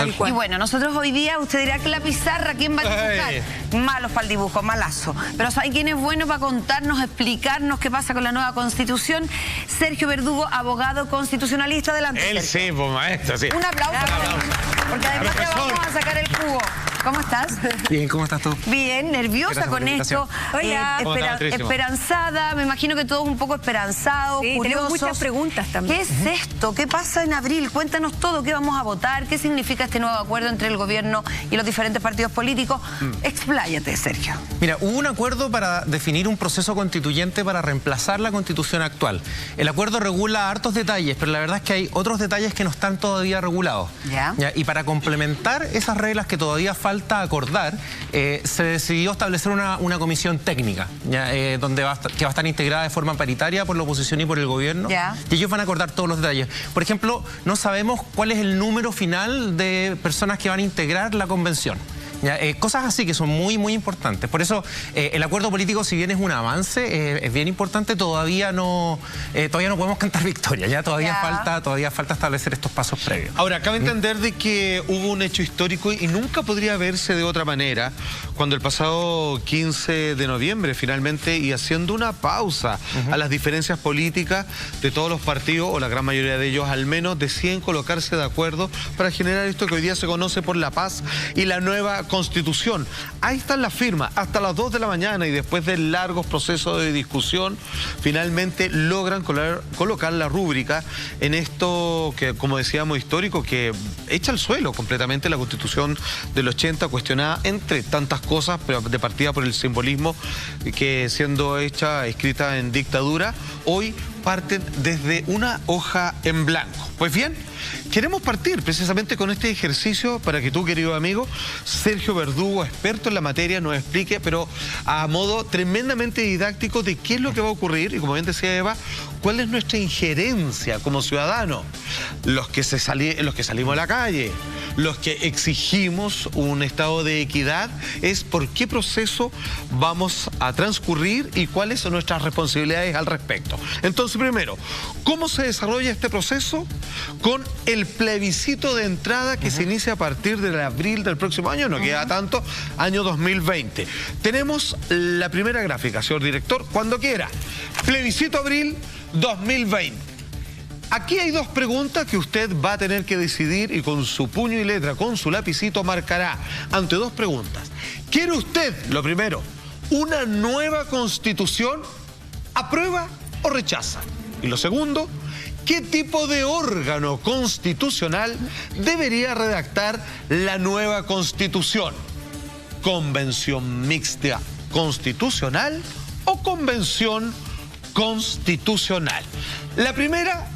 Tal cual. Y bueno, nosotros hoy día, usted dirá que la pizarra, ¿quién va a dibujar? Malos para el dibujo, malazo. Pero ¿sabe quién es bueno para contarnos, explicarnos qué pasa con la nueva Constitución? Sergio Verdugo, abogado constitucionalista. Adelante, Él Sergio. sí, pues maestro, sí. Un aplauso. Porque además te vamos a sacar el cubo. ¿Cómo estás? Bien, ¿cómo estás tú? Bien, nerviosa con esto. Hola. Esperanzada, me imagino que todos un poco esperanzados, Sí, curiosos. tenemos muchas preguntas también. ¿Qué es esto? ¿Qué pasa en abril? Cuéntanos todo, ¿qué vamos a votar? ¿Qué significa este nuevo acuerdo entre el gobierno y los diferentes partidos políticos? Expláyate, Sergio. Mira, hubo un acuerdo para definir un proceso constituyente para reemplazar la Constitución actual. El acuerdo regula hartos detalles, pero la verdad es que hay otros detalles que no están todavía regulados. Ya. Y para complementar esas reglas que todavía falta acordar, se decidió establecer una comisión técnica, donde que va a estar integrada de forma paritaria por la oposición y por el gobierno. Ya. Y ellos van a acordar todos los detalles. Por ejemplo, no sabemos cuál es el número final de personas que van a integrar la convención. Cosas así que son muy, muy importantes. Por eso el acuerdo político, si bien es un avance, es bien importante, todavía no podemos cantar victoria. Todavía falta establecer estos pasos previos. Ahora, cabe entender de que hubo un hecho histórico y nunca podría verse de otra manera cuando el pasado 15 de noviembre, finalmente, y haciendo una pausa a las diferencias políticas de todos los partidos, o la gran mayoría de ellos al menos, deciden colocarse de acuerdo para generar esto que hoy día se conoce por la paz y la nueva Constitución. Ahí están las firmas, hasta las 2 de la mañana, y después de largos procesos de discusión, finalmente logran colocar la rúbrica en esto que, como decíamos, histórico, que echa al suelo completamente la Constitución del 80, cuestionada entre tantas cosas, pero de partida por el simbolismo que, siendo escrita en dictadura, hoy parten desde una hoja en blanco. Pues bien, queremos partir precisamente con este ejercicio para que tú, querido amigo, Sergio Verdugo, experto en la materia, nos explique, pero a modo tremendamente didáctico, de qué es lo que va a ocurrir y, como bien decía Eva, cuál es nuestra injerencia como ciudadanos, los que salimos a la calle, los que exigimos un estado de equidad, es por qué proceso vamos a transcurrir y cuáles son nuestras responsabilidades al respecto. Entonces, primero, ¿cómo se desarrolla este proceso? Con el plebiscito de entrada que se inicia a partir del abril del próximo año, no queda tanto, año 2020. Tenemos la primera gráfica, señor director, cuando quiera. Plebiscito abril 2020. Aquí hay dos preguntas que usted va a tener que decidir y con su puño y letra, con su lapicito, marcará ante dos preguntas. ¿Quiere usted, lo primero, una nueva Constitución? ¿Aprueba o rechaza? Y lo segundo, ¿qué tipo de órgano constitucional debería redactar la nueva Constitución? ¿Convención mixta constitucional o convención constitucional? La primera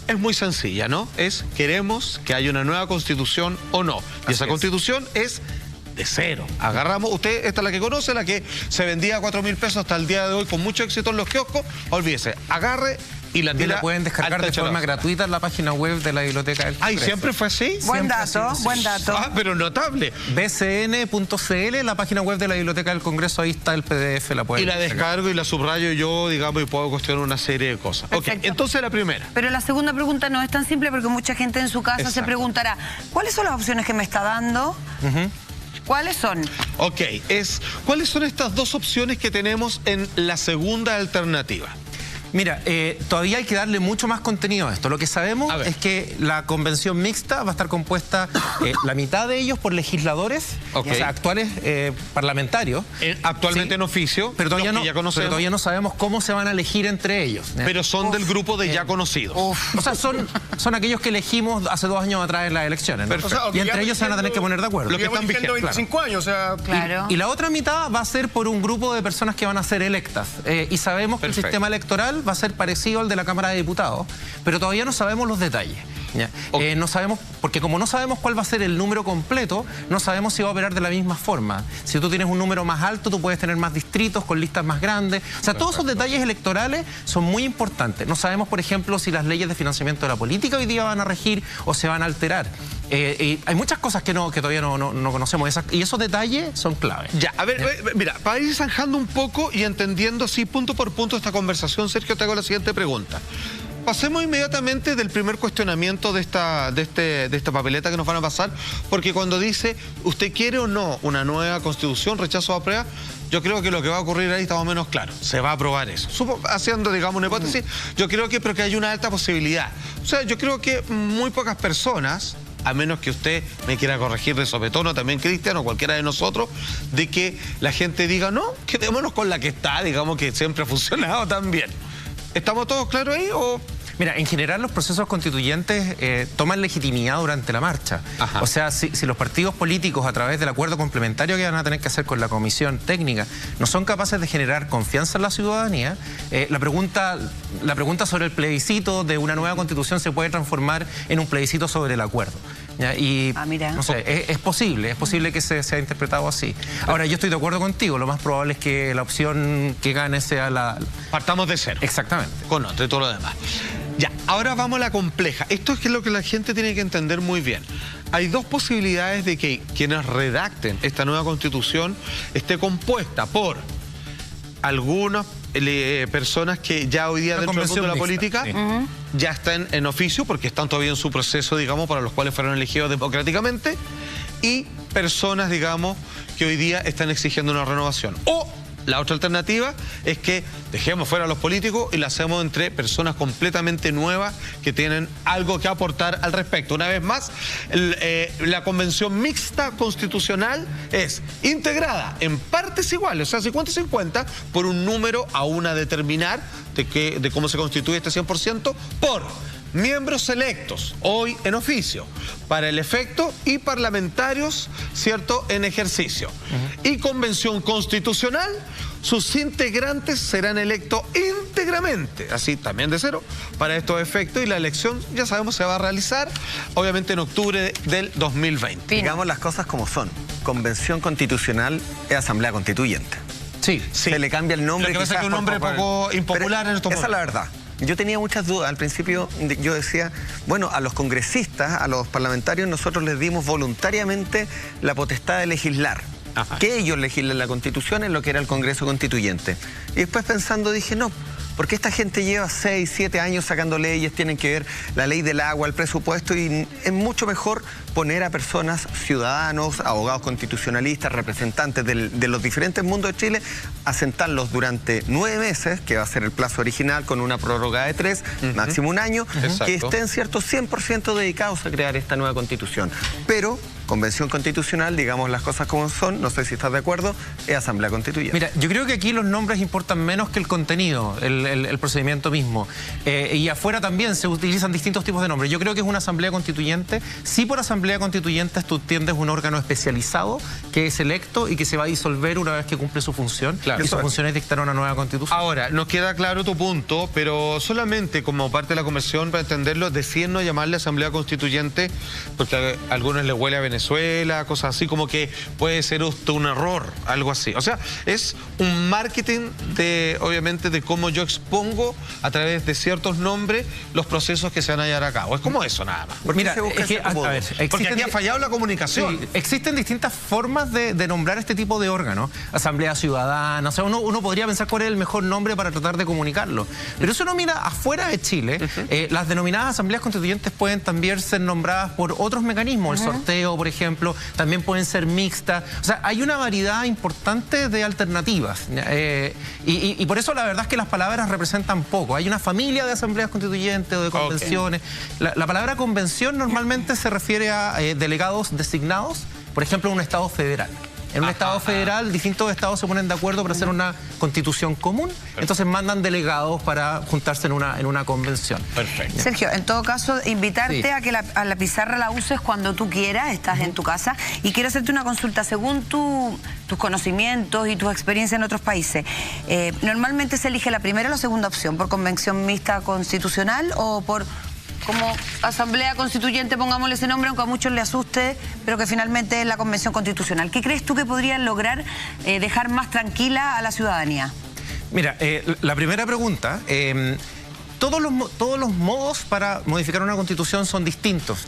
es muy sencilla, ¿no? Es, ¿queremos que haya una nueva Constitución o no? Y esa Constitución es de cero. Agarramos, usted, esta es la que conoce, la que se vendía a 4.000 pesos hasta el día de hoy con mucho éxito en los kioscos. Olvídese, agarre y la tira. La pueden descargar de forma gratuita en la página web de la Biblioteca del Congreso. Ay, ¿siempre fue así? Buen dato, buen dato. Ah, pero notable. bcn.cl, la página web de la Biblioteca del Congreso, ahí está el PDF, la pueden Y la descargar. descargo y la subrayo yo, digamos, y puedo cuestionar una serie de cosas. Perfecto. Ok, entonces la primera. Pero la segunda pregunta no es tan simple, porque mucha gente en su casa se preguntará, ¿cuáles son las opciones que me está dando? ¿Cuáles son? Ok, ¿cuáles son estas dos opciones que tenemos en la segunda alternativa? Mira, todavía hay que darle mucho más contenido a esto. Lo que sabemos es que la convención mixta va a estar compuesta, la mitad de ellos por legisladores, o sea, actuales parlamentarios. Actualmente en oficio, pero todavía no sabemos cómo se van a elegir entre ellos. Pero son del grupo de ya conocidos. O sea, son aquellos que elegimos hace 2 años atrás en las elecciones, ¿no? O sea, Y entre ellos se van a tener que poner de acuerdo. Los que están vigentes. 25 años, o sea... Claro. Y la otra mitad va a ser por un grupo de personas que van a ser electas. Y sabemos que el sistema electoral va a ser parecido al de la Cámara de Diputados, pero todavía no sabemos los detalles. No sabemos, porque como no sabemos cuál va a ser el número completo, no sabemos si va a operar de la misma forma. Si tú tienes un número más alto, tú puedes tener más distritos con listas más grandes. O sea, todos esos detalles electorales son muy importantes. No sabemos, por ejemplo, si las leyes de financiamiento de la política hoy día van a regir o se van a alterar. Y hay muchas cosas que todavía no conocemos, y esos detalles son clave. Ya, a ver, mira, para ir zanjando un poco y entendiendo así punto por punto esta conversación, Sergio, te hago la siguiente pregunta. pasemos inmediatamente del primer cuestionamiento de esta papeleta que nos van a pasar, porque cuando dice, ¿usted quiere o no una nueva constitución, rechazo o aprueba? Yo creo que lo que va a ocurrir ahí está más o menos claro. Se va a aprobar eso. Haciendo, digamos, una hipótesis, yo creo que, pero que hay una alta posibilidad. O sea, yo creo que muy pocas personas, a menos que usted me quiera corregir de sopetón, o también Cristian, o cualquiera de nosotros, de que la gente diga, no, quedémonos con la que está, digamos, que siempre ha funcionado tan bien. ¿Estamos todos claros ahí o...? Mira, en general los procesos constituyentes toman legitimidad durante la marcha. Ajá. O sea, si los partidos políticos, a través del acuerdo complementario que van a tener que hacer con la comisión técnica, no son capaces de generar confianza en la ciudadanía, la pregunta sobre el plebiscito de una nueva constitución se puede transformar en un plebiscito sobre el acuerdo. ¿Ya? Y mira. no sé, es posible que sea interpretado así. Ahora, yo estoy de acuerdo contigo, lo más probable es que la opción que gane sea la... Partamos de cero. Exactamente. Con otro y todo lo demás. Ya, ahora vamos a la compleja. Esto es lo que la gente tiene que entender muy bien. Hay dos posibilidades de que quienes redacten esta nueva constitución esté compuesta por algunas personas que ya hoy día dentro del mundo de la política ya están en oficio porque están todavía en su proceso, digamos, para los cuales fueron elegidos democráticamente, y personas, digamos, que hoy día están exigiendo una renovación. O la otra alternativa es que dejemos fuera a los políticos y la hacemos entre personas completamente nuevas que tienen algo que aportar al respecto. Una vez más, la convención mixta constitucional es integrada en partes iguales, o sea, 50 y 50, por un número aún a determinar de cómo se constituye este 100%, por miembros electos, hoy en oficio, para el efecto, y parlamentarios, ¿cierto?, en ejercicio. Y convención constitucional, sus integrantes serán electos íntegramente, así también de cero, para estos efectos, y la elección, ya sabemos, se va a realizar, obviamente, en octubre del 2020. Digamos las cosas como son. Convención constitucional es asamblea constituyente. Sí. Se le cambia el nombre. Lo que pasa es que un nombre poco impopular en estos momentos. Esa es la verdad. Yo tenía muchas dudas. Al principio yo decía, bueno, a los congresistas, a los parlamentarios, nosotros les dimos voluntariamente la potestad de legislar. Ajá. Que ellos legislen la Constitución en lo que era el Congreso Constituyente. Y después pensando dije, no, porque esta gente lleva 6, 7 años sacando leyes, tienen que ver la ley del agua, el presupuesto, y es mucho mejor poner a personas, ciudadanos, abogados constitucionalistas, representantes de los diferentes mundos de Chile, a sentarlos durante 9 meses, que va a ser el plazo original, con una prórroga de 3, máximo 1 año, que estén, cierto, 100% dedicados a crear esta nueva Constitución. Pero Convención Constitucional, digamos las cosas como son, no sé si estás de acuerdo, es Asamblea Constituyente. Mira, yo creo que aquí los nombres importan menos que el contenido, el procedimiento mismo. Y afuera también se utilizan distintos tipos de nombres. Yo creo que es una Asamblea Constituyente. Sí, por Asamblea Constituyente tú entiendes un órgano especializado que es electo y que se va a disolver una vez que cumple su función. Claro. Y su función es dictar una nueva Constitución. Ahora, nos queda claro tu punto, pero solamente como parte de la Convención, para entenderlo, deciden no llamarle Asamblea Constituyente porque a algunos les huele a Venezuela, cosas así, como que puede ser un error, algo así. O sea, es un marketing obviamente, de cómo yo expongo a través de ciertos nombres los procesos que se van a llevar a cabo. Es como eso, nada más. Mira, porque aquí ha fallado la comunicación. Sí, existen distintas formas de nombrar este tipo de órganos. Asamblea Ciudadana, o sea, uno podría pensar cuál es el mejor nombre para tratar de comunicarlo. Pero eso no, mira, afuera de Chile, las denominadas asambleas constituyentes pueden también ser nombradas por otros mecanismos, el sorteo, por ejemplo, también pueden ser mixtas. O sea, hay una variedad importante de alternativas. Y por eso la verdad es que las palabras representan poco. Hay una familia de asambleas constituyentes o de convenciones. La palabra convención normalmente se refiere a delegados designados, por ejemplo, en un Estado federal. En un Estado federal, distintos estados se ponen de acuerdo para hacer una constitución común, entonces mandan delegados para juntarse en una convención. Perfecto. Sergio, en todo caso, invitarte a que a la pizarra la uses cuando tú quieras, estás en tu casa, y quiero hacerte una consulta. Según tus conocimientos y tus experiencias en otros países, ¿normalmente se elige la primera o la segunda opción? ¿Por convención mixta constitucional o por como Asamblea Constituyente, pongámosle ese nombre, aunque a muchos le asuste, pero que finalmente es la Convención Constitucional? ¿Qué crees tú que podrían lograr dejar más tranquila a la ciudadanía? Mira, la primera pregunta, todos los modos para modificar una constitución son distintos.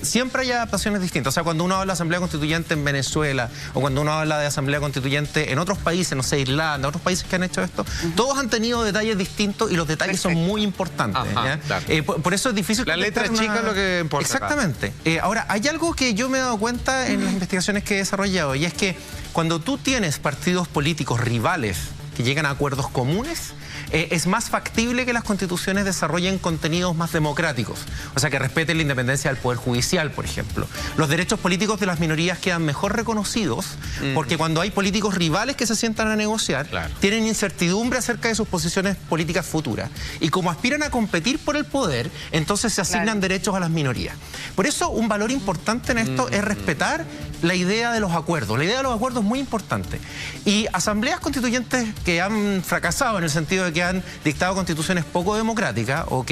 Siempre hay adaptaciones distintas. O sea, cuando uno habla de asamblea constituyente en Venezuela o cuando uno habla de asamblea constituyente en otros países, no sé, Irlanda, otros países que han hecho esto, todos han tenido detalles distintos y los detalles son muy importantes. Claro. Por eso es difícil. La letra chica es lo que importa. Exactamente. Ahora, hay algo que yo me he dado cuenta en las investigaciones que he desarrollado y es que cuando tú tienes partidos políticos rivales que llegan a acuerdos comunes, es más factible que las constituciones desarrollen contenidos más democráticos, o sea, que respeten la independencia del Poder Judicial, por ejemplo. Los derechos políticos de las minorías quedan mejor reconocidos porque cuando hay políticos rivales que se sientan a negociar, tienen incertidumbre acerca de sus posiciones políticas futuras. Y como aspiran a competir por el poder, entonces se asignan derechos a las minorías. Por eso, un valor importante en esto es respetar la idea de los acuerdos. La idea de los acuerdos es muy importante. Y asambleas constituyentes que han fracasado en el sentido de que han dictado constituciones poco democráticas o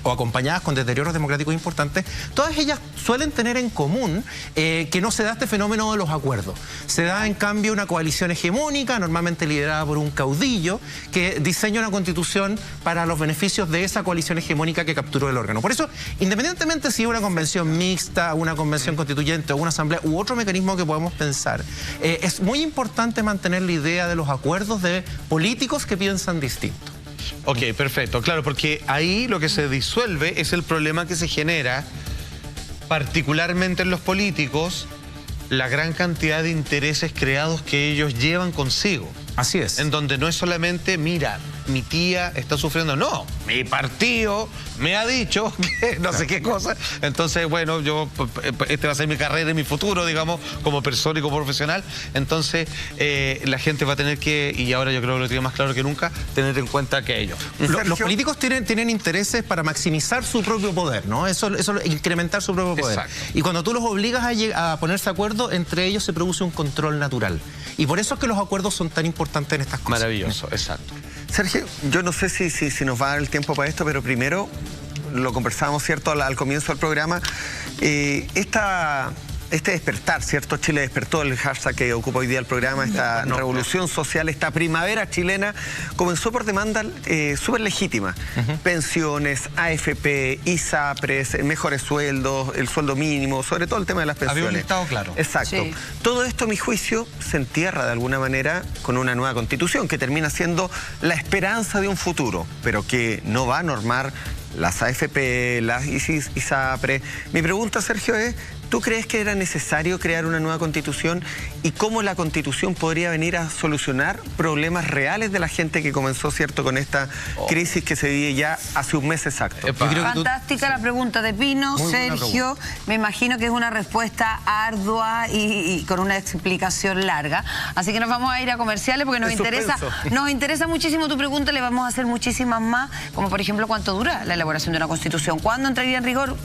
acompañadas con deterioros democráticos importantes, todas ellas suelen tener en común que no se da este fenómeno de los acuerdos. Se da, en cambio, una coalición hegemónica, normalmente liderada por un caudillo, que diseña una constitución para los beneficios de esa coalición hegemónica que capturó el órgano. Por eso, independientemente si es una convención mixta, una convención constituyente o una asamblea u otro mecanismo que podemos pensar, es muy importante mantener la idea de los acuerdos de políticos que piensan distinto. Ok, perfecto. Claro, porque ahí lo que se disuelve es el problema que se genera, particularmente en los políticos, la gran cantidad de intereses creados que ellos llevan consigo. Así es. En donde no es solamente, mira, mi tía está sufriendo. No, mi partido me ha dicho que no sé qué cosa. Entonces, bueno, este va a ser mi carrera y mi futuro, digamos, como persona y como profesional. Entonces, la gente va a tener que, y ahora yo creo que lo tiene más claro que nunca, tener en cuenta que ellos. Los políticos tienen intereses para maximizar su propio poder, ¿no? Eso incrementar su propio poder. Exacto. Y cuando tú los obligas a ponerse de acuerdo, entre ellos se produce un control natural. Y por eso es que los acuerdos son tan importantes en estas cosas. Maravilloso, exacto. Sergio, yo no sé si nos va a dar el tiempo para esto, pero primero lo conversábamos, ¿cierto?, al comienzo del programa. Este despertar, ¿cierto? Chile despertó, el hashtag que ocupa hoy día el programa, esta revolución social, esta primavera chilena, comenzó por demanda súper legítima. Pensiones, AFP, ISAPRES, mejores sueldos, el sueldo mínimo, sobre todo el tema de las pensiones. Había un listado claro. Exacto. Sí. Todo esto, a mi juicio, se entierra de alguna manera con una nueva constitución que termina siendo la esperanza de un futuro, pero que no va a normar las AFP, las ISAPRE. Mi pregunta, Sergio, es, ¿tú crees que era necesario crear una nueva constitución y cómo la constitución podría venir a solucionar problemas reales de la gente que comenzó, ¿cierto?, con esta crisis que se vive ya hace un mes exacto? Fantástica la pregunta de Pino. Sergio, me imagino que es una respuesta ardua y con una explicación larga. Así que nos vamos a ir a comerciales porque nos interesa muchísimo tu pregunta. Le vamos a hacer muchísimas más, como por ejemplo, ¿cuánto dura la elaboración de una constitución? ¿Cuándo entraría en rigor?